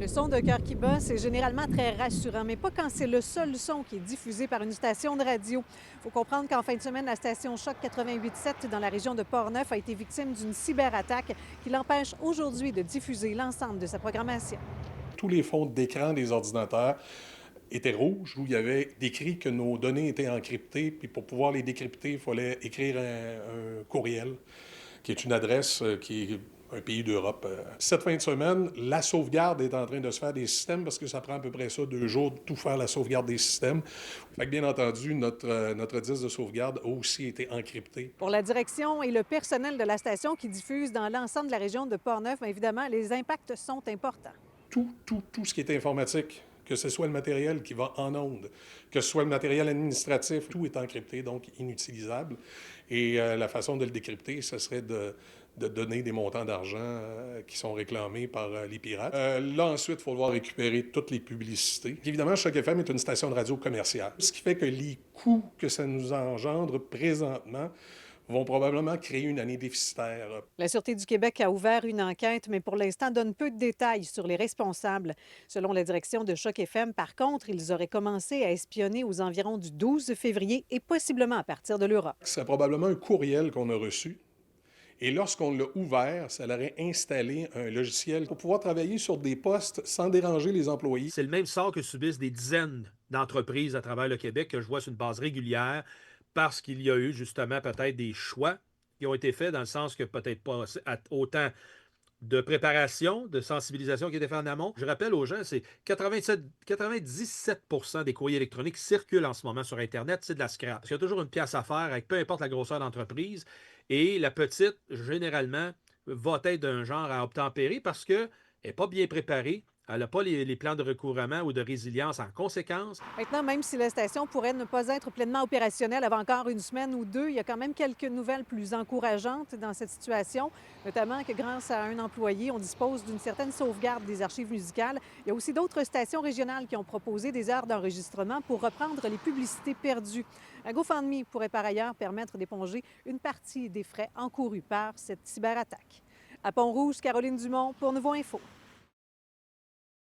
Le son d'un cœur qui bat, c'est généralement très rassurant, mais pas quand c'est le seul son qui est diffusé par une station de radio. Il faut comprendre qu'en fin de semaine, la station Choc 88.7 dans la région de Portneuf a été victime d'une cyberattaque qui l'empêche aujourd'hui de diffuser l'ensemble de sa programmation. Tous les fonds d'écran des ordinateurs étaient rouges, où il y avait décrit que nos données étaient encryptées, puis pour pouvoir les décrypter, il fallait écrire un courriel, qui est une adresse qui est un pays d'Europe. Cette fin de semaine, la sauvegarde est en train de se faire des systèmes parce que ça prend à peu près ça, 2 jours, de tout faire la sauvegarde des systèmes. Fait que bien entendu, notre disque de sauvegarde a aussi été encrypté. Pour la direction et le personnel de la station qui diffuse dans l'ensemble de la région de Portneuf, bien évidemment, les impacts sont importants. Tout ce qui est informatique, que ce soit le matériel qui va en onde, que ce soit le matériel administratif, tout est encrypté, donc inutilisable. Et la façon de le décrypter, ce serait de donner des montants d'argent qui sont réclamés par les pirates. Là, ensuite, il faut devoir récupérer toutes les publicités. Évidemment, Choc FM est une station de radio commerciale, ce qui fait que les coûts que ça nous engendre présentement vont probablement créer une année déficitaire. La Sûreté du Québec a ouvert une enquête, mais pour l'instant donne peu de détails sur les responsables. Selon la direction de Choc FM, par contre, ils auraient commencé à espionner aux environs du 12 février et possiblement à partir de l'Europe. C'est probablement un courriel qu'on a reçu. Et lorsqu'on l'a ouvert, ça leur a installé un logiciel pour pouvoir travailler sur des postes sans déranger les employés. C'est le même sort que subissent des dizaines d'entreprises à travers le Québec que je vois sur une base régulière parce qu'il y a eu justement peut-être des choix qui ont été faits dans le sens que peut-être pas autant de préparation, de sensibilisation qui était fait en amont. Je rappelle aux gens, c'est 97% des courriers électroniques qui circulent en ce moment sur Internet, c'est de la scrap. Parce qu'il y a toujours une pièce à faire avec peu importe la grosseur d'entreprise. Et la petite, généralement, va être d'un genre à obtempérer parce qu'elle n'est pas bien préparée. Elle n'a pas les plans de recouvrement ou de résilience en conséquence. Maintenant, même si la station pourrait ne pas être pleinement opérationnelle avant encore une semaine ou deux, il y a quand même quelques nouvelles plus encourageantes dans cette situation, notamment que grâce à un employé, on dispose d'une certaine sauvegarde des archives musicales. Il y a aussi d'autres stations régionales qui ont proposé des heures d'enregistrement pour reprendre les publicités perdues. Un GoFundMe pourrait par ailleurs permettre d'éponger une partie des frais encourus par cette cyberattaque. À Pont-Rouge, Caroline Dumont pour Nouveau Info.